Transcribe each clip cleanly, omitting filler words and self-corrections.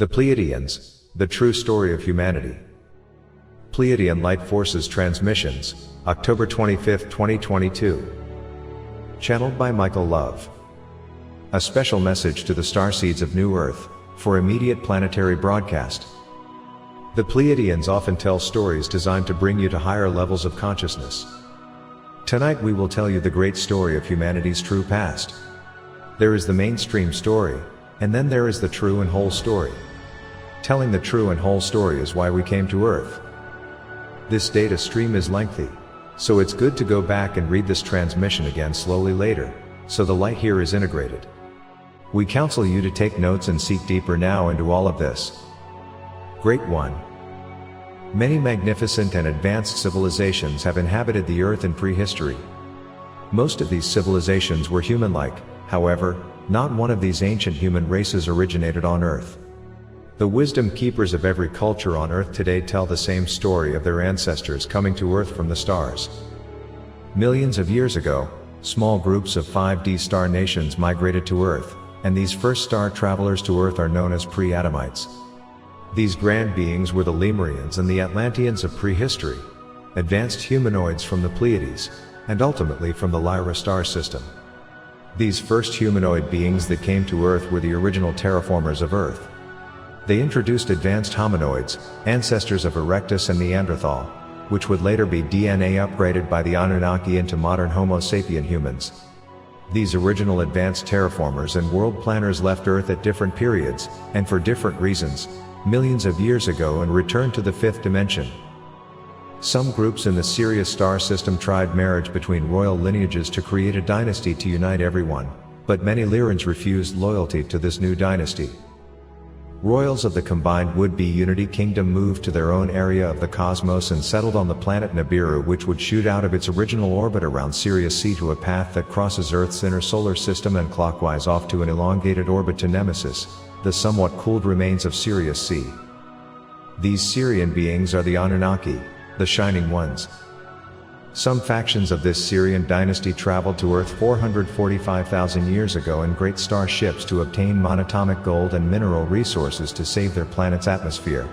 The Pleiadians, the true story of humanity. Pleiadian Light Forces transmissions, October 25, 2022. Channeled by Michael Love. A special message to the starseeds of New Earth, for immediate planetary broadcast. The Pleiadians often tell stories designed to bring you to higher levels of consciousness. Tonight we will tell you the great story of humanity's true past. There is the mainstream story, and then there is the true and whole story. Telling the true and whole story is why we came to Earth. This data stream is lengthy, so it's good to go back and read this transmission again slowly later, so the light here is integrated. We counsel you to take notes and seek deeper now into all of this. Great one. Many magnificent and advanced civilizations have inhabited the Earth in prehistory. Most of these civilizations were human-like, however, not one of these ancient human races originated on Earth. The wisdom keepers of every culture on Earth today tell the same story of their ancestors coming to Earth from the stars. Millions of years ago, small groups of 5D star nations migrated to Earth, and these first star travelers to Earth are known as pre-Adamites. These grand beings were the Lemurians and the Atlanteans of prehistory, advanced humanoids from the Pleiades, and ultimately from the Lyra star system. These first humanoid beings that came to Earth were the original terraformers of Earth. They introduced advanced hominoids, ancestors of Erectus and Neanderthal, which would later be DNA upgraded by the Anunnaki into modern Homo sapien humans. These original advanced terraformers and world planners left Earth at different periods, and for different reasons, millions of years ago and returned to the fifth dimension. Some groups in the Sirius star system tried marriage between royal lineages to create a dynasty to unite everyone, but many Lyrans refused loyalty to this new dynasty. Royals of the combined would-be Unity Kingdom moved to their own area of the cosmos and settled on the planet Nibiru, which would shoot out of its original orbit around Sirius C to a path that crosses Earth's inner solar system and clockwise off to an elongated orbit to Nemesis, the somewhat cooled remains of Sirius C. These Sirian beings are the Anunnaki, the Shining Ones. Some factions of this Sirian dynasty traveled to Earth 445,000 years ago in great star ships to obtain monatomic gold and mineral resources to save their planet's atmosphere.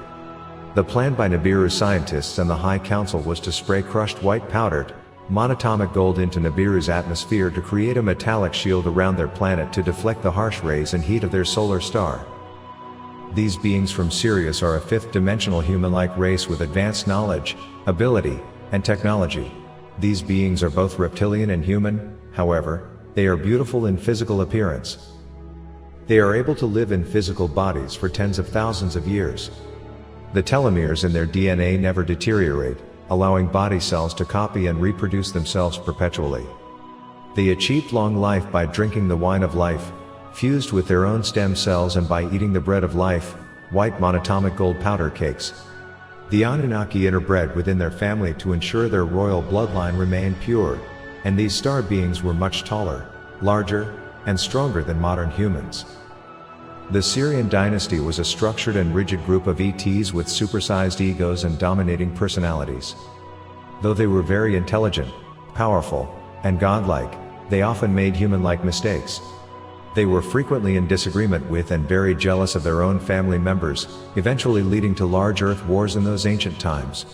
The plan by Nibiru scientists and the High Council was to spray crushed white powdered, monatomic gold into Nibiru's atmosphere to create a metallic shield around their planet to deflect the harsh rays and heat of their solar star. These beings from Sirius are a fifth-dimensional human-like race with advanced knowledge, ability, and technology. These beings are both reptilian and human, however, they are beautiful in physical appearance. They are able to live in physical bodies for tens of thousands of years. The telomeres in their DNA never deteriorate, allowing body cells to copy and reproduce themselves perpetually. They achieved long life by drinking the wine of life, fused with their own stem cells, and by eating the bread of life, white monatomic gold powder cakes. The Anunnaki interbred within their family to ensure their royal bloodline remained pure, and these star beings were much taller, larger, and stronger than modern humans. The Sirian dynasty was a structured and rigid group of ETs with supersized egos and dominating personalities. Though they were very intelligent, powerful, and godlike, they often made human-like mistakes. They were frequently in disagreement with and very jealous of their own family members, eventually leading to large Earth wars in those ancient times.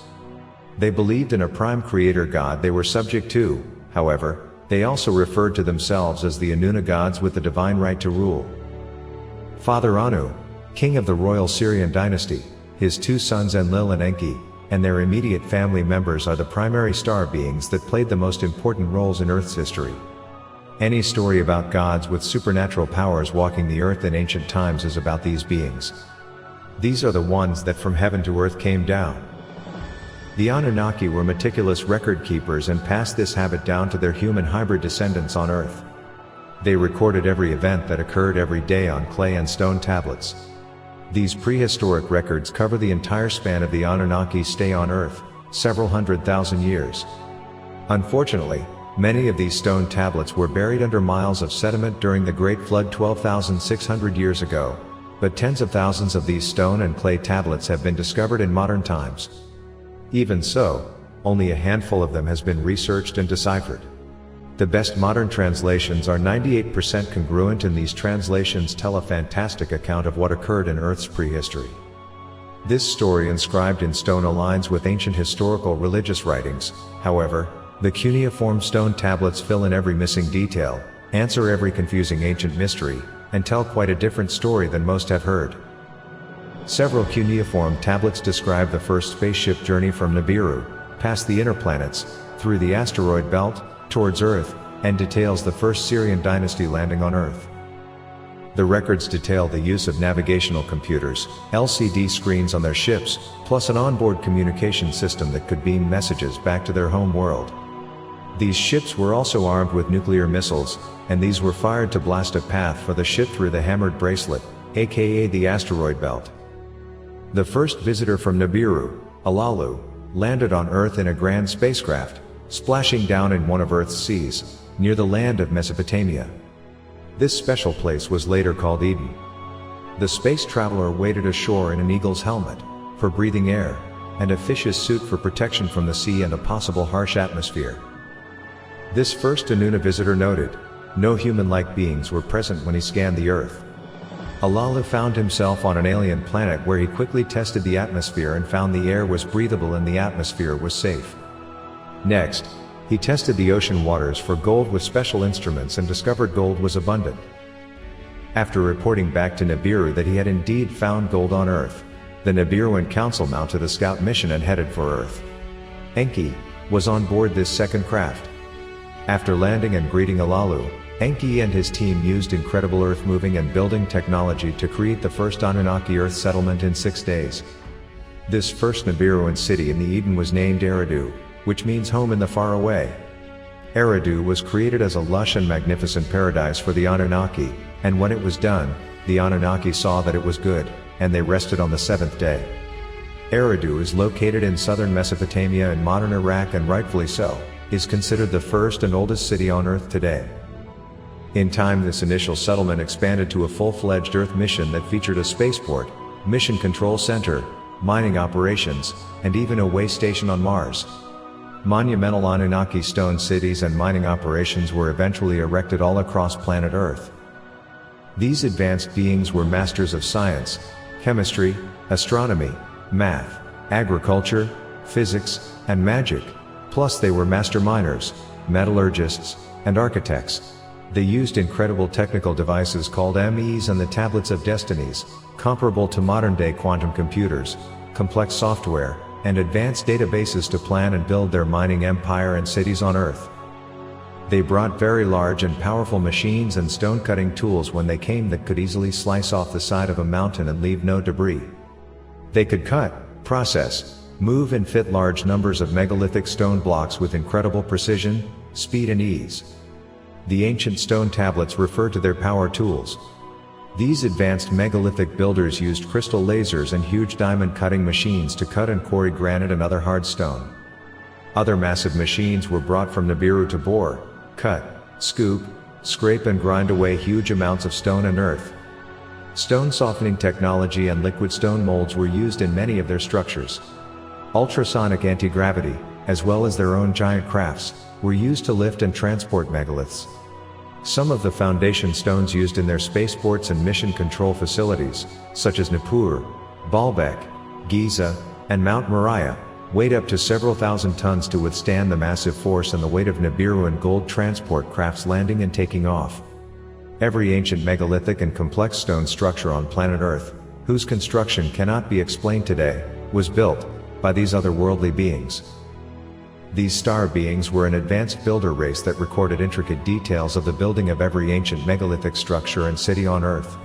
They believed in a prime creator god they were subject to, however, they also referred to themselves as the Anuna gods with the divine right to rule. Father Anu, king of the royal Sirian dynasty, his two sons Enlil and Enki, and their immediate family members are the primary star beings that played the most important roles in Earth's history. Any story about gods with supernatural powers walking the earth in ancient times is about these beings. These are the ones that from heaven to earth came down. The Anunnaki were meticulous record keepers and passed this habit down to their human hybrid descendants on Earth. They recorded every event that occurred every day on clay and stone tablets. These prehistoric records cover the entire span of the Anunnaki's stay on Earth, several 100,000 years. Unfortunately, many of these stone tablets were buried under miles of sediment during the Great Flood 12,600 years ago, but tens of thousands of these stone and clay tablets have been discovered in modern times. Even so, only a handful of them has been researched and deciphered. The best modern translations are 98% congruent, and these translations tell a fantastic account of what occurred in Earth's prehistory. This story inscribed in stone aligns with ancient historical religious writings. However, the cuneiform stone tablets fill in every missing detail, answer every confusing ancient mystery, and tell quite a different story than most have heard. Several cuneiform tablets describe the first spaceship journey from Nibiru, past the inner planets, through the asteroid belt, towards Earth, and details the first Syrian dynasty landing on Earth. The records detail the use of navigational computers, LCD screens on their ships, plus an onboard communication system that could beam messages back to their home world. These ships were also armed with nuclear missiles, and these were fired to blast a path for the ship through the hammered bracelet, aka the asteroid belt. The first visitor from Nibiru, Alalu, landed on Earth in a grand spacecraft, splashing down in one of Earth's seas, near the land of Mesopotamia. This special place was later called Eden. The space traveler waded ashore in an eagle's helmet, for breathing air, and a fish's suit for protection from the sea and a possible harsh atmosphere. This first Anuna visitor noted, no human-like beings were present when he scanned the Earth. Alalu found himself on an alien planet where he quickly tested the atmosphere and found the air was breathable and the atmosphere was safe. Next, he tested the ocean waters for gold with special instruments and discovered gold was abundant. After reporting back to Nibiru that he had indeed found gold on Earth, the Nibiruan Council mounted a scout mission and headed for Earth. Enki was on board this second craft. After landing and greeting Alalu, Enki and his team used incredible earth-moving and building technology to create the first Anunnaki Earth settlement in 6 days. This first Nibiruan city in the Eden was named Eridu, which means home in the far away. Eridu was created as a lush and magnificent paradise for the Anunnaki, and when it was done, the Anunnaki saw that it was good, and they rested on the 7th day. Eridu is located in southern Mesopotamia in modern Iraq, and rightfully so, is considered the first and oldest city on Earth today. In time, this initial settlement expanded to a full-fledged Earth mission that featured a spaceport, mission control center, mining operations, and even a way station on Mars. Monumental Anunnaki stone cities and mining operations were eventually erected all across planet Earth. These advanced beings were masters of science, chemistry, astronomy, math, agriculture, physics, and magic, plus they were master miners, metallurgists, and architects. They used incredible technical devices called MEs and the Tablets of Destinies, comparable to modern-day quantum computers, complex software, and advanced databases to plan and build their mining empire and cities on Earth. They brought very large and powerful machines and stone-cutting tools when they came that could easily slice off the side of a mountain and leave no debris. They could cut, process, move and fit large numbers of megalithic stone blocks with incredible precision, speed and ease. The ancient stone tablets refer to their power tools. These advanced megalithic builders used crystal lasers and huge diamond cutting machines to cut and quarry granite and other hard stone. Other massive machines were brought from Nibiru to bore, cut, scoop, scrape and grind away huge amounts of stone and earth. Stone softening technology and liquid stone molds were used in many of their structures. Ultrasonic anti-gravity, as well as their own giant crafts, were used to lift and transport megaliths. Some of the foundation stones used in their spaceports and mission control facilities, such as Nippur, Baalbek, Giza, and Mount Moriah, weighed up to several thousand tons to withstand the massive force and the weight of Nibiruan gold transport crafts landing and taking off. Every ancient megalithic and complex stone structure on planet Earth, whose construction cannot be explained today, was built by these otherworldly beings. These star beings were an advanced builder race that recorded intricate details of the building of every ancient megalithic structure and city on Earth.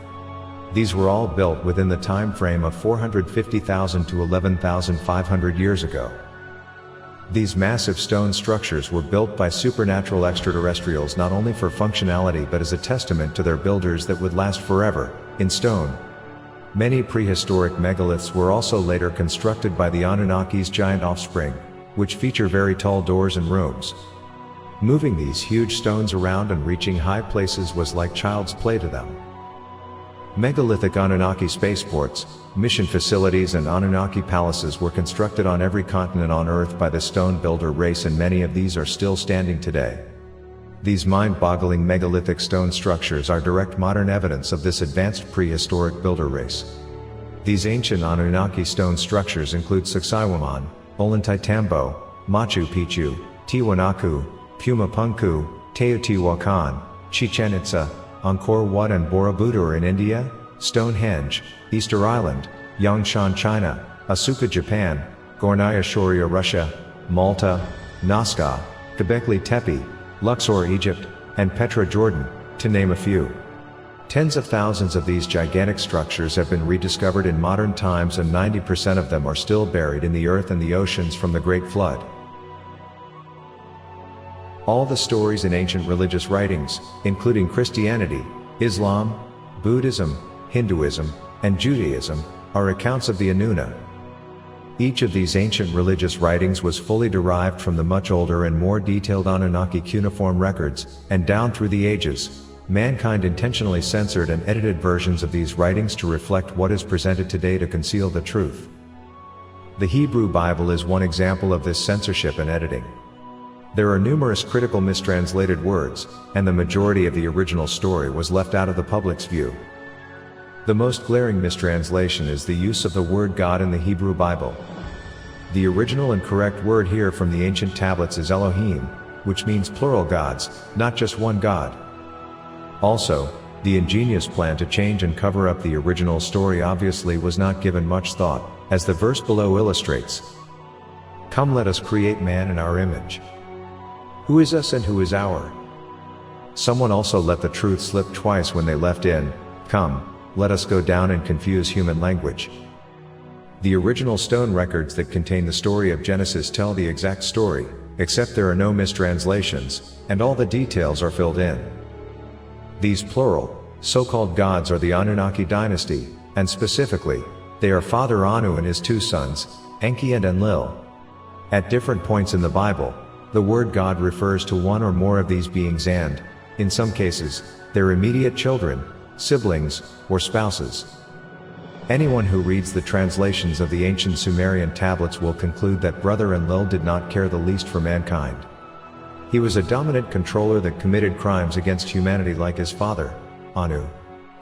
These were all built within the time frame of 450,000 to 11,500 years ago. These massive stone structures were built by supernatural extraterrestrials not only for functionality but as a testament to their builders that would last forever, in stone. Many prehistoric megaliths were also later constructed by the Anunnaki's giant offspring, which feature very tall doors and rooms. Moving these huge stones around and reaching high places was like child's play to them. Megalithic Anunnaki spaceports, mission facilities and Anunnaki palaces were constructed on every continent on Earth by the stone builder race, and many of these are still standing today. These mind-boggling megalithic stone structures are direct modern evidence of this advanced prehistoric builder race. These ancient Anunnaki stone structures include Sacsayhuaman, Ollantaytambo, Machu Picchu, Tiwanaku, Pumapunku, Teotihuacan, Chichen Itza, Angkor Wat and Borobudur in India, Stonehenge, Easter Island, Yangshan China, Asuka Japan, Gornaya Shoria Russia, Malta, Nazca, Göbekli Tepe, Luxor Egypt, and Petra Jordan, to name a few. Tens of thousands of these gigantic structures have been rediscovered in modern times, and 90% of them are still buried in the earth and the oceans from the Great Flood. All the stories in ancient religious writings, including Christianity, Islam, Buddhism, Hinduism, and Judaism, are accounts of the Anunna. Each of these ancient religious writings was fully derived from the much older and more detailed Anunnaki cuneiform records, and down through the ages, mankind intentionally censored and edited versions of these writings to reflect what is presented today to conceal the truth. The Hebrew Bible is one example of this censorship and editing. There are numerous critical mistranslated words, and the majority of the original story was left out of the public's view. The most glaring mistranslation is the use of the word God in the Hebrew Bible. The original and correct word here from the ancient tablets is Elohim, which means plural gods, not just one God. Also, the ingenious plan to change and cover up the original story obviously was not given much thought, as the verse below illustrates. Come, let us create man in our image. Who is us and who is our? Someone also let the truth slip twice when they left in, come, let us go down and confuse human language. The original stone records that contain the story of Genesis tell the exact story, except there are no mistranslations, and all the details are filled in. These plural, so-called gods are the Anunnaki dynasty, and specifically, they are Father Anu and his two sons, Enki and Enlil. At different points in the Bible, the word God refers to one or more of these beings and, in some cases, their immediate children, siblings, or spouses. Anyone who reads the translations of the ancient Sumerian tablets will conclude that Brother Enlil did not care the least for mankind. He was a dominant controller that committed crimes against humanity like his father, Anu.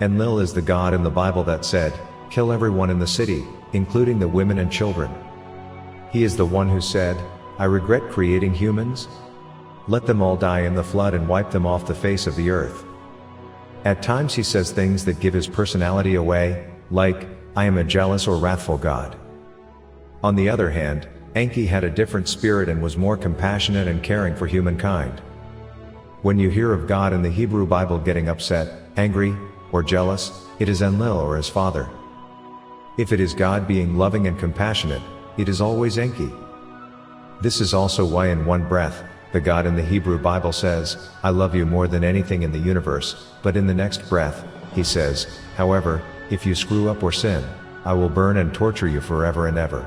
Enlil is the god in the Bible that said, "Kill everyone in the city, including the women and children." He is the one who said, "I regret creating humans. Let them all die in the flood and wipe them off the face of the earth." At times he says things that give his personality away, like, "I am a jealous or wrathful god." On the other hand, Enki had a different spirit and was more compassionate and caring for humankind. When you hear of God in the Hebrew Bible getting upset, angry, or jealous, it is Enlil or his father. If it is God being loving and compassionate, it is always Enki. This is also why in one breath, the God in the Hebrew Bible says, "I love you more than anything in the universe," but in the next breath, he says, "However, if you screw up or sin, I will burn and torture you forever and ever."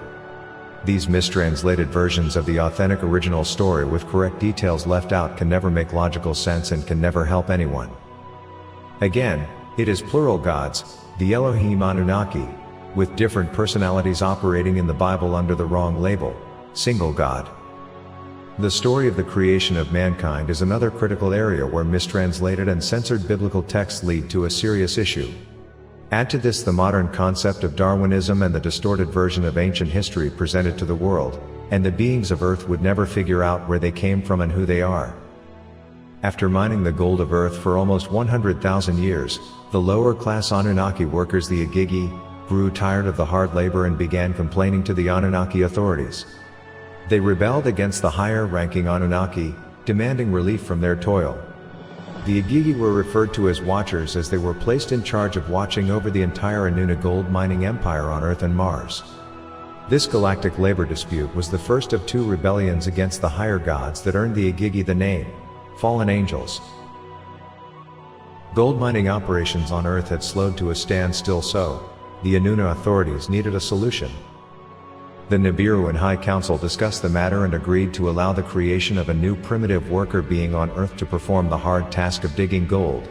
These mistranslated versions of the authentic original story with correct details left out can never make logical sense and can never help anyone. Again, it is plural gods, the Elohim Anunnaki, with different personalities operating in the Bible under the wrong label, single God. The story of the creation of mankind is another critical area where mistranslated and censored biblical texts lead to a serious issue. Add to this the modern concept of Darwinism and the distorted version of ancient history presented to the world, and the beings of Earth would never figure out where they came from and who they are. After mining the gold of Earth for almost 100,000 years, the lower-class Anunnaki workers, the Igigi, grew tired of the hard labor and began complaining to the Anunnaki authorities. They rebelled against the higher-ranking Anunnaki, demanding relief from their toil. The Igigi were referred to as Watchers as they were placed in charge of watching over the entire Anunna gold mining empire on Earth and Mars. This galactic labor dispute was the first of two rebellions against the higher gods that earned the Igigi the name, Fallen Angels. Gold mining operations on Earth had slowed to a standstill, so the Anunna authorities needed a solution. The Nibiru and High Council discussed the matter and agreed to allow the creation of a new primitive worker being on Earth to perform the hard task of digging gold.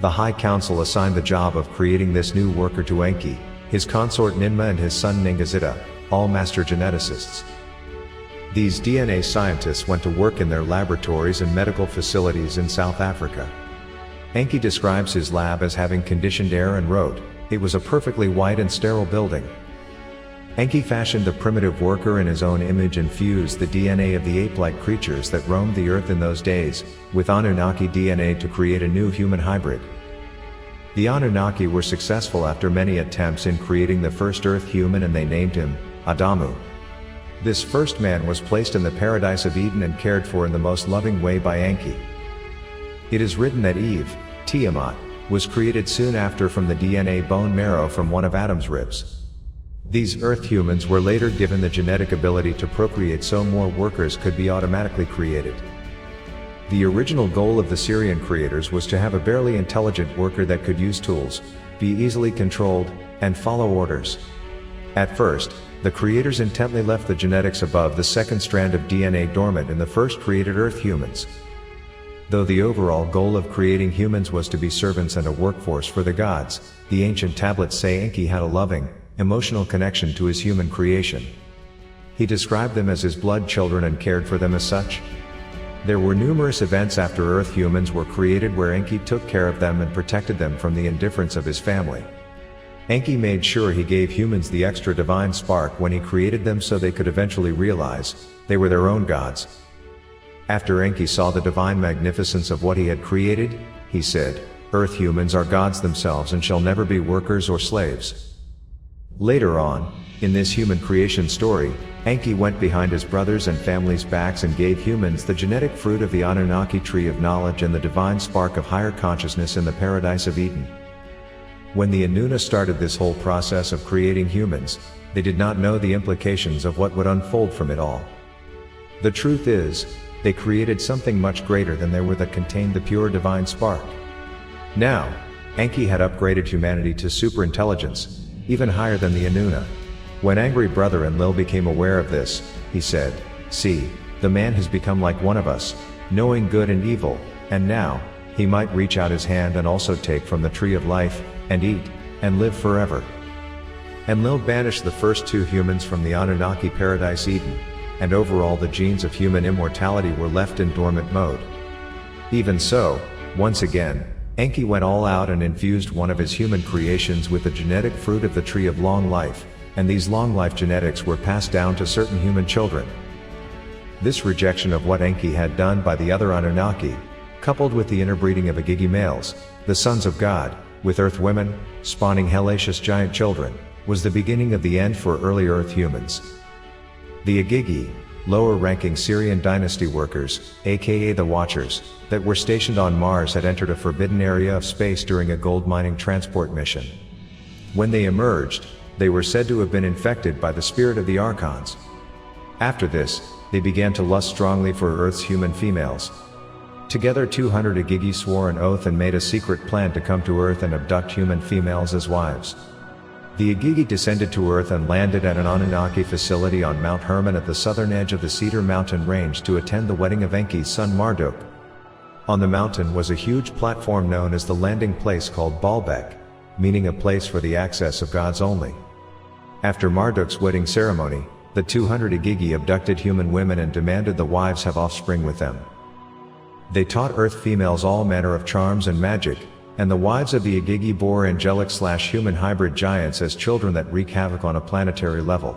The High Council assigned the job of creating this new worker to Enki, his consort Ninmah and his son Ningazida, all master geneticists. These DNA scientists went to work in their laboratories and medical facilities in South Africa. Enki describes his lab as having conditioned air and wrote, "It was a perfectly white and sterile building." Enki fashioned the primitive worker in his own image and fused the DNA of the ape-like creatures that roamed the earth in those days, with Anunnaki DNA to create a new human hybrid. The Anunnaki were successful after many attempts in creating the first earth human, and they named him Adamu. This first man was placed in the paradise of Eden and cared for in the most loving way by Enki. It is written that Eve, Tiamat, was created soon after from the DNA bone marrow from one of Adam's ribs. These earth humans were later given the genetic ability to procreate so more workers could be automatically created. The original goal of the Syrian creators was to have a barely intelligent worker that could use tools, be easily controlled, and follow orders. At first, the creators intently left the genetics above the second strand of DNA dormant in the first created earth humans. Though the overall goal of creating humans was to be servants and a workforce for the gods, the ancient tablets say Enki had a loving, emotional connection to his human creation. He described them as his blood children and cared for them as such. There were numerous events after earth humans were created where Enki took care of them and protected them from the indifference of his family. Enki made sure he gave humans the extra divine spark when he created them so they could eventually realize they were their own gods. After Enki saw the divine magnificence of what he had created, he said, "Earth humans are gods themselves and shall never be workers or slaves." Later on, in this human creation story, Enki went behind his brothers' and family's backs and gave humans the genetic fruit of the Anunnaki tree of knowledge and the divine spark of higher consciousness in the paradise of Eden. When the Anuna started this whole process of creating humans, they did not know the implications of what would unfold from it all. The truth is, they created something much greater than they were that contained the pure divine spark. Now, Enki had upgraded humanity to superintelligence, even higher than the Anuna. When angry brother Enlil became aware of this, he said, "See, the man has become like one of us, knowing good and evil, and now, he might reach out his hand and also take from the tree of life, and eat, and live forever." Enlil banished the first two humans from the Anunnaki paradise Eden, and overall the genes of human immortality were left in dormant mode. Even so, once again, Enki went all out and infused one of his human creations with the genetic fruit of the tree of long life, and these long life genetics were passed down to certain human children. This rejection of what Enki had done by the other Anunnaki, coupled with the interbreeding of Agigi males, the sons of God, with earth women, spawning hellacious giant children, was the beginning of the end for early earth humans. The Agigi, lower-ranking Syrian dynasty workers, aka the Watchers, that were stationed on Mars had entered a forbidden area of space during a gold mining transport mission. When they emerged, they were said to have been infected by the spirit of the Archons. After this, they began to lust strongly for Earth's human females. Together 200 Agigi swore an oath and made a secret plan to come to Earth and abduct human females as wives. The Agigi descended to Earth and landed at an Anunnaki facility on Mount Hermon at the southern edge of the Cedar Mountain Range to attend the wedding of Enki's son Marduk. On the mountain was a huge platform known as the landing place called Baalbek, meaning a place for the access of gods only. After Marduk's wedding ceremony, the 200 Agigi abducted human women and demanded the wives have offspring with them. They taught Earth females all manner of charms and magic, and the wives of the Agigi bore angelic/human hybrid giants as children that wreak havoc on a planetary level.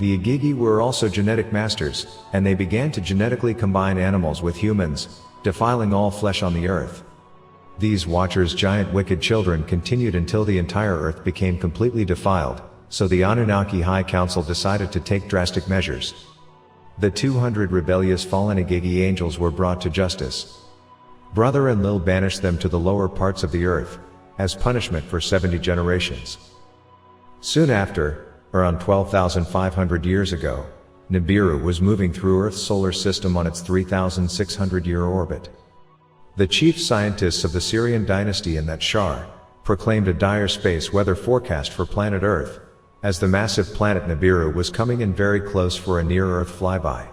The Agigi were also genetic masters, and they began to genetically combine animals with humans, defiling all flesh on the Earth. These Watchers' giant wicked children continued until the entire Earth became completely defiled, so the Anunnaki High Council decided to take drastic measures. The 200 rebellious fallen Agigi angels were brought to justice. Brother Enlil banished them to the lower parts of the Earth, as punishment for 70 generations. Soon after, around 12,500 years ago, Nibiru was moving through Earth's solar system on its 3,600-year orbit. The chief scientists of the Syrian dynasty in that Shar proclaimed a dire space weather forecast for planet Earth, as the massive planet Nibiru was coming in very close for a near-Earth flyby.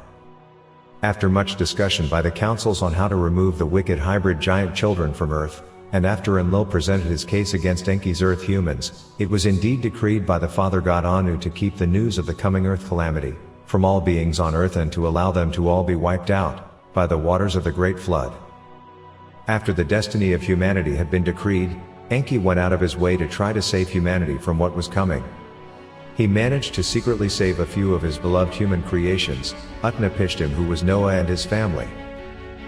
After much discussion by the councils on how to remove the wicked hybrid giant children from Earth, and after Enlil presented his case against Enki's Earth humans, it was indeed decreed by the Father God Anu to keep the news of the coming Earth calamity from all beings on earth and to allow them to all be wiped out by the waters of the Great Flood. After the destiny of humanity had been decreed, Enki went out of his way to try to save humanity from what was coming. He managed to secretly save a few of his beloved human creations, Utnapishtim, who was Noah and his family.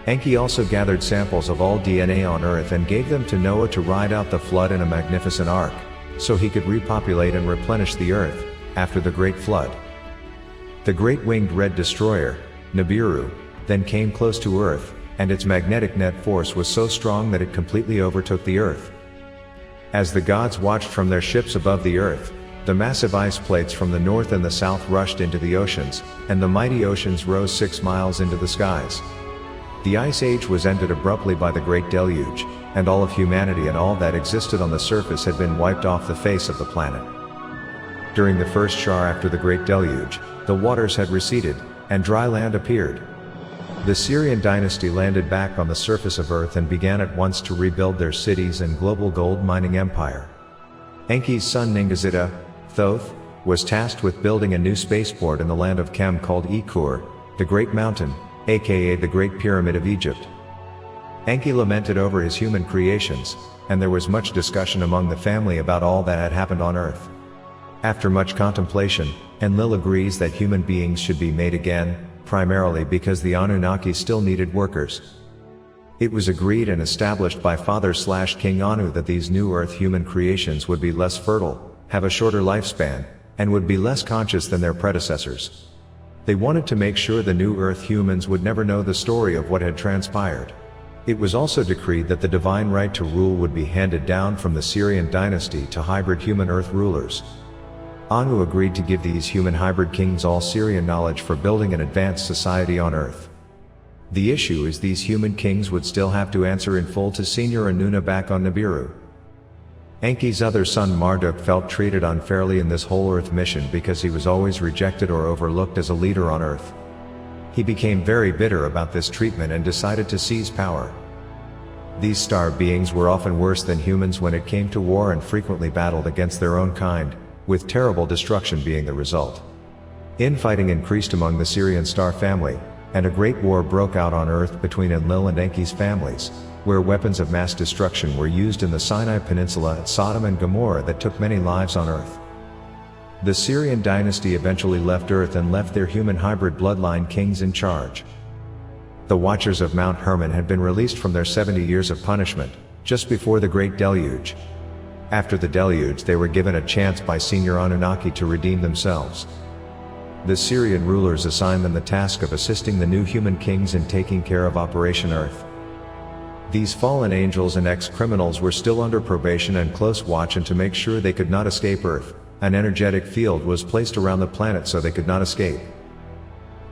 Enki also gathered samples of all DNA on Earth and gave them to Noah to ride out the flood in a magnificent ark, so he could repopulate and replenish the Earth after the Great Flood. The great winged red destroyer, Nibiru, then came close to Earth, and its magnetic net force was so strong that it completely overtook the Earth. As the gods watched from their ships above the Earth, the massive ice plates from the north and the south rushed into the oceans, and the mighty oceans rose 6 miles into the skies. The Ice Age was ended abruptly by the Great Deluge, and all of humanity and all that existed on the surface had been wiped off the face of the planet. During the first Shar after the Great Deluge, the waters had receded, and dry land appeared. The Syrian dynasty landed back on the surface of Earth and began at once to rebuild their cities and global gold mining empire. Enki's son Ningishzida, Thoth, was tasked with building a new spaceport in the land of Kem called Ekur, the Great Mountain, aka the Great Pyramid of Egypt. Enki lamented over his human creations, and there was much discussion among the family about all that had happened on Earth. After much contemplation, Enlil agrees that human beings should be made again, primarily because the Anunnaki still needed workers. It was agreed and established by Father/King Anu that these new Earth human creations would be less fertile, have a shorter lifespan, and would be less conscious than their predecessors. They wanted to make sure the new Earth humans would never know the story of what had transpired. It was also decreed that the divine right to rule would be handed down from the Syrian dynasty to hybrid human Earth rulers. Anu agreed to give these human hybrid kings all Syrian knowledge for building an advanced society on Earth. The issue is these human kings would still have to answer in full to Senior Anuna back on Nibiru. Enki's other son Marduk felt treated unfairly in this whole Earth mission because he was always rejected or overlooked as a leader on Earth. He became very bitter about this treatment and decided to seize power. These star beings were often worse than humans when it came to war and frequently battled against their own kind, with terrible destruction being the result. Infighting increased among the Syrian star family, and a great war broke out on Earth between Enlil and Enki's families, where weapons of mass destruction were used in the Sinai Peninsula at Sodom and Gomorrah that took many lives on Earth. The Syrian dynasty eventually left Earth and left their human hybrid bloodline kings in charge. The Watchers of Mount Hermon had been released from their 70 years of punishment, just before the Great Deluge. After the deluge they were given a chance by Senior Anunnaki to redeem themselves. The Syrian rulers assigned them the task of assisting the new human kings in taking care of Operation Earth. These fallen angels and ex-criminals were still under probation and close watch, and to make sure they could not escape Earth, an energetic field was placed around the planet so they could not escape.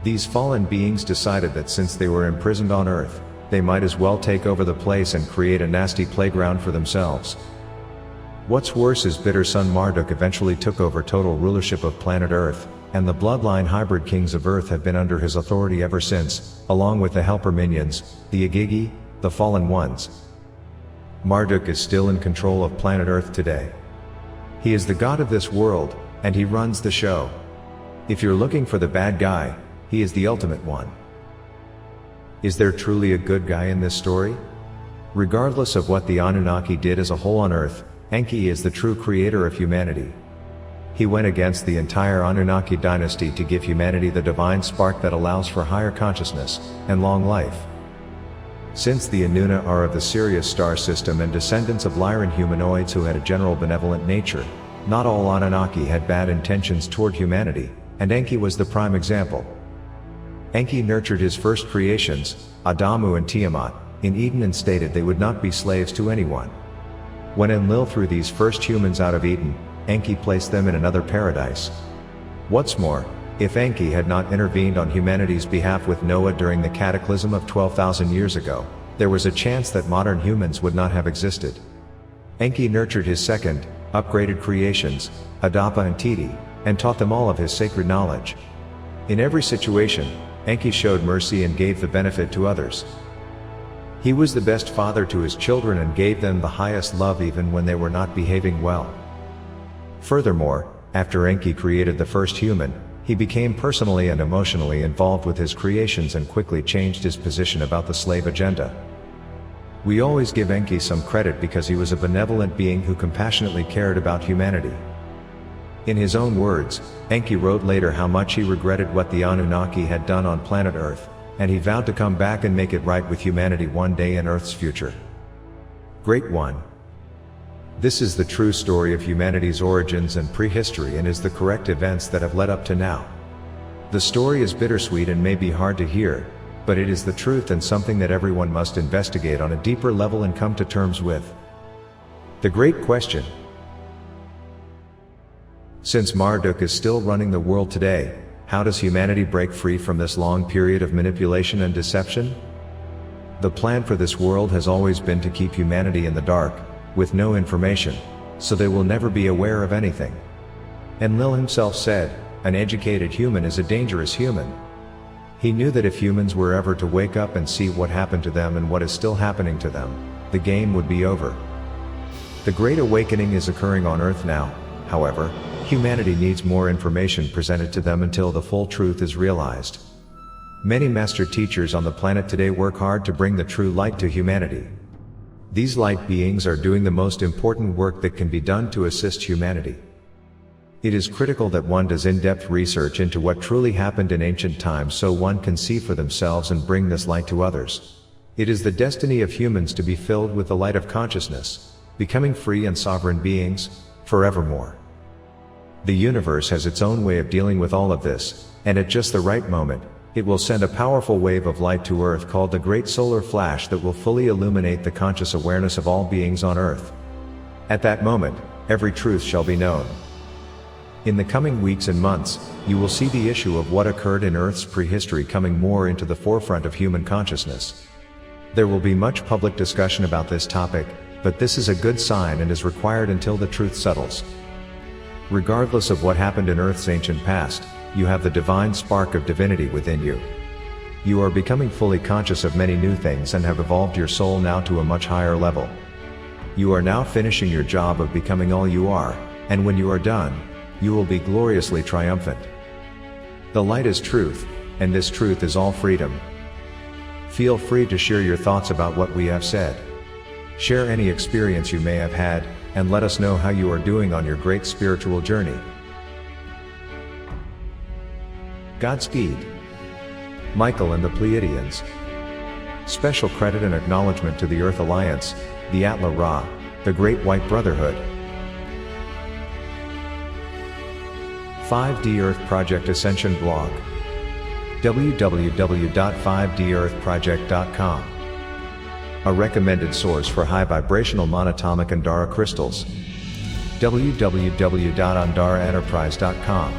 These fallen beings decided that since they were imprisoned on Earth, they might as well take over the place and create a nasty playground for themselves. What's worse is bitter son Marduk eventually took over total rulership of planet Earth, and the bloodline hybrid kings of Earth have been under his authority ever since, along with the helper minions, the Igigi, the fallen ones. Marduk is still in control of planet Earth today. He is the god of this world, and he runs the show. If you're looking for the bad guy, he is the ultimate one. Is there truly a good guy in this story? Regardless of what the Anunnaki did as a whole on Earth, Enki is the true creator of humanity. He went against the entire Anunnaki dynasty to give humanity the divine spark that allows for higher consciousness and long life. Since the Anuna are of the Sirius star system and descendants of Lyran humanoids who had a general benevolent nature, not all Anunnaki had bad intentions toward humanity, and Enki was the prime example. Enki nurtured his first creations, Adamu and Tiamat, in Eden and stated they would not be slaves to anyone. When Enlil threw these first humans out of Eden, Enki placed them in another paradise. What's more, if Enki had not intervened on humanity's behalf with Noah during the cataclysm of 12,000 years ago, there was a chance that modern humans would not have existed. Enki nurtured his second, upgraded creations, Adapa and Titi, and taught them all of his sacred knowledge. In every situation, Enki showed mercy and gave the benefit to others. He was the best father to his children and gave them the highest love even when they were not behaving well. Furthermore, after Enki created the first human, He became personally and emotionally involved with his creations and quickly changed his position about the slave agenda. We always give Enki some credit because he was a benevolent being who compassionately cared about humanity. In his own words, Enki wrote later how much he regretted what the Anunnaki had done on planet Earth, and he vowed to come back and make it right with humanity one day in Earth's future. Great One. This is the true story of humanity's origins and prehistory and is the correct events that have led up to now. The story is bittersweet and may be hard to hear, but it is the truth and something that everyone must investigate on a deeper level and come to terms with. The Great Question. Since Marduk is still running the world today, how does humanity break free from this long period of manipulation and deception? The plan for this world has always been to keep humanity in the dark, with no information, so they will never be aware of anything. Enlil himself said, "An educated human is a dangerous human." He knew that if humans were ever to wake up and see what happened to them and what is still happening to them, the game would be over. The Great Awakening is occurring on Earth now, however, humanity needs more information presented to them until the full truth is realized. Many master teachers on the planet today work hard to bring the true light to humanity. These light beings are doing the most important work that can be done to assist humanity. It is critical that one does in-depth research into what truly happened in ancient times so one can see for themselves and bring this light to others. It is the destiny of humans to be filled with the light of consciousness, becoming free and sovereign beings, forevermore. The universe has its own way of dealing with all of this, and at just the right moment, it will send a powerful wave of light to Earth called the Great Solar Flash that will fully illuminate the conscious awareness of all beings on Earth. At that moment, every truth shall be known. In the coming weeks and months, you will see the issue of what occurred in Earth's prehistory coming more into the forefront of human consciousness. There will be much public discussion about this topic, but this is a good sign and is required until the truth settles. Regardless of what happened in Earth's ancient past, you have the divine spark of divinity within you. You are becoming fully conscious of many new things and have evolved your soul now to a much higher level. You are now finishing your job of becoming all you are, and when you are done, you will be gloriously triumphant. The light is truth, and this truth is all freedom. Feel free to share your thoughts about what we have said. Share any experience you may have had, and let us know how you are doing on your great spiritual journey. Godspeed. Michael and the Pleiadians. Special credit and acknowledgement to the Earth Alliance, the Atla Ra, the Great White Brotherhood. 5D Earth Project Ascension blog. www.5dearthproject.com. A recommended source for high vibrational monatomic Andara crystals. www.andaraenterprise.com.